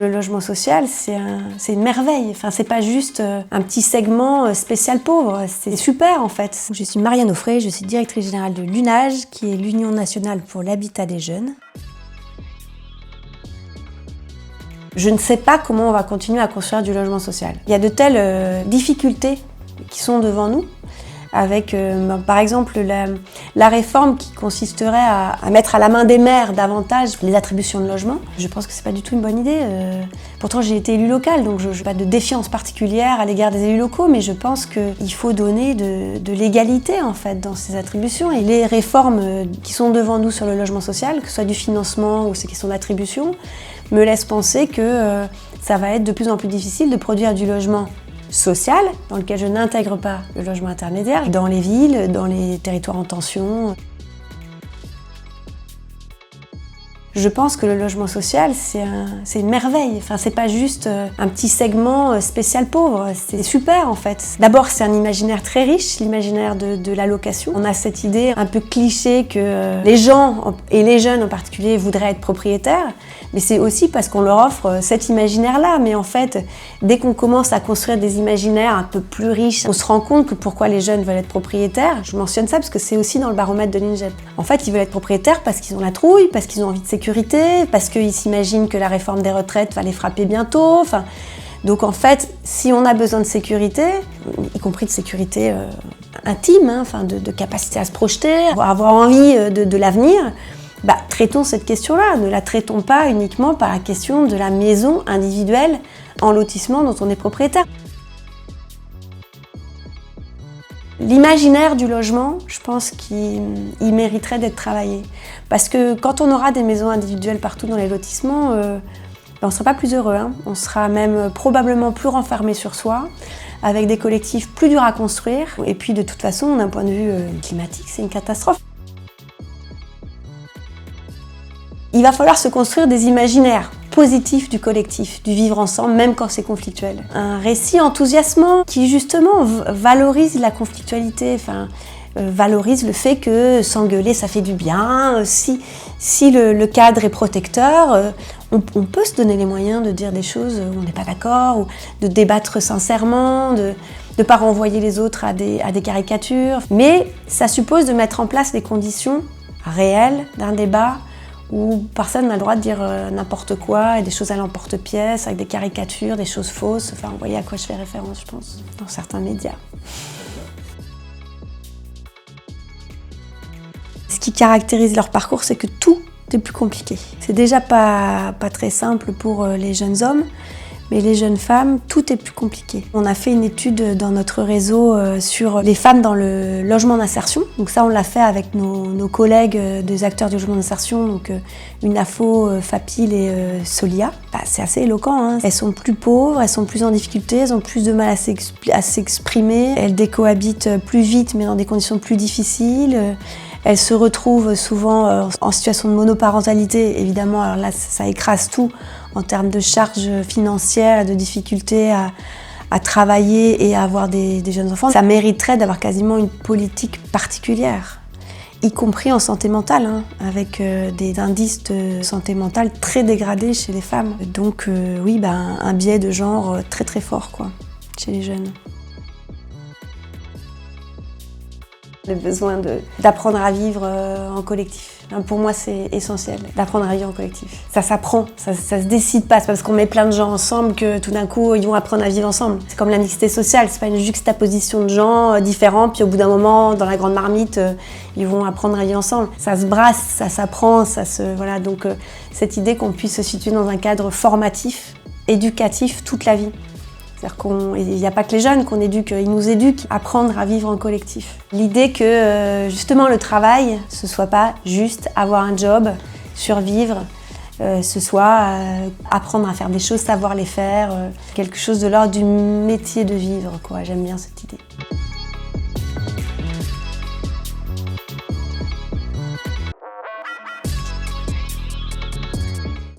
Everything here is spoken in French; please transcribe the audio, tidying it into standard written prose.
Le logement social, c'est une merveille. Enfin, c'est pas juste un petit segment spécial pauvre, c'est super en fait. Je suis Marianne Offray, je suis directrice générale de l'UNAGE, qui est l'Union nationale pour l'habitat des jeunes. Je ne sais pas comment on va continuer à construire du logement social. Il y a de telles difficultés qui sont devant nous, avec par exemple la réforme qui consisterait à mettre à la main des maires davantage les attributions de logement. Je pense que c'est pas du tout une bonne idée. Pourtant j'ai été élue locale, donc je n'ai pas de défiance particulière à l'égard des élus locaux, mais je pense qu'il faut donner de l'égalité en fait dans ces attributions. Et les réformes qui sont devant nous sur le logement social, que ce soit du financement ou ces questions d'attribution, me laissent penser que ça va être de plus en plus difficile de produire du logement social, dans lequel je n'intègre pas le logement intermédiaire, dans les villes, dans les territoires en tension. Je pense que le logement social, c'est une merveille. Enfin, c'est pas juste un petit segment spécial pauvre, c'est super en fait. D'abord, c'est un imaginaire très riche, l'imaginaire de la location. On a cette idée un peu cliché que les gens, et les jeunes en particulier, voudraient être propriétaires, mais c'est aussi parce qu'on leur offre cet imaginaire-là. Mais en fait, dès qu'on commence à construire des imaginaires un peu plus riches, on se rend compte que pourquoi les jeunes veulent être propriétaires. Je mentionne ça parce que c'est aussi dans le baromètre de l'INGEP. En fait, ils veulent être propriétaires parce qu'ils ont la trouille, parce qu'ils ont envie de sécurité, parce qu'ils s'imaginent que la réforme des retraites va les frapper bientôt. Enfin, donc en fait, si on a besoin de sécurité, y compris de sécurité intime, enfin de capacité à se projeter, avoir envie de l'avenir, traitons cette question-là. Ne la traitons pas uniquement par la question de la maison individuelle en lotissement dont on est propriétaire. L'imaginaire du logement, je pense qu'il mériterait d'être travaillé. Parce que quand on aura des maisons individuelles partout dans les lotissements, on ne sera pas plus heureux. On sera même probablement plus renfermé sur soi, avec des collectifs plus durs à construire. Et puis de toute façon, d'un point de vue climatique, c'est une catastrophe. Il va falloir se construire des imaginaires positifs du collectif, du vivre ensemble, même quand c'est conflictuel. Un récit enthousiasmant qui justement valorise la conflictualité, valorise le fait que s'engueuler ça fait du bien. Si le cadre est protecteur, on peut se donner les moyens de dire des choses où on n'est pas d'accord, ou de débattre sincèrement, de ne pas renvoyer les autres à des caricatures. Mais ça suppose de mettre en place les conditions réelles d'un débat où personne n'a le droit de dire n'importe quoi et des choses à l'emporte-pièce, avec des caricatures, des choses fausses. Enfin, vous voyez à quoi je fais référence, je pense, dans certains médias. Ce qui caractérise leur parcours, c'est que tout est plus compliqué. C'est déjà pas très simple pour les jeunes hommes, mais les jeunes femmes, tout est plus compliqué. On a fait une étude dans notre réseau sur les femmes dans le logement d'insertion. Donc ça, on l'a fait avec nos collègues des acteurs du logement d'insertion, donc UNAFO, FAPIL et Solia. C'est assez éloquent. Elles sont plus pauvres, elles sont plus en difficulté, elles ont plus de mal à s'exprimer. Elles décohabitent plus vite, mais dans des conditions plus difficiles. Elles se retrouvent souvent en situation de monoparentalité, évidemment, alors là ça écrase tout en termes de charges financières, de difficultés à travailler et à avoir des jeunes enfants. Ça mériterait d'avoir quasiment une politique particulière, y compris en santé mentale, avec des indices de santé mentale très dégradés chez les femmes. Donc oui, un biais de genre très très fort chez les jeunes. Le besoin d'apprendre à vivre en collectif. Pour moi, c'est essentiel d'apprendre à vivre en collectif. Ça s'apprend, ça se décide pas. C'est pas parce qu'on met plein de gens ensemble que tout d'un coup, ils vont apprendre à vivre ensemble. C'est comme la mixité sociale, c'est pas une juxtaposition de gens différents, puis au bout d'un moment, dans la grande marmite, ils vont apprendre à vivre ensemble. Ça se brasse, ça s'apprend, voilà. Donc cette idée qu'on puisse se situer dans un cadre formatif, éducatif toute la vie. C'est-à-dire qu'il n'y a pas que les jeunes qu'on éduque, ils nous éduquent à apprendre à vivre en collectif. L'idée que justement le travail, ce soit pas juste avoir un job, survivre, ce soit apprendre à faire des choses, savoir les faire, quelque chose de l'ordre du métier de vivre, J'aime bien cette idée.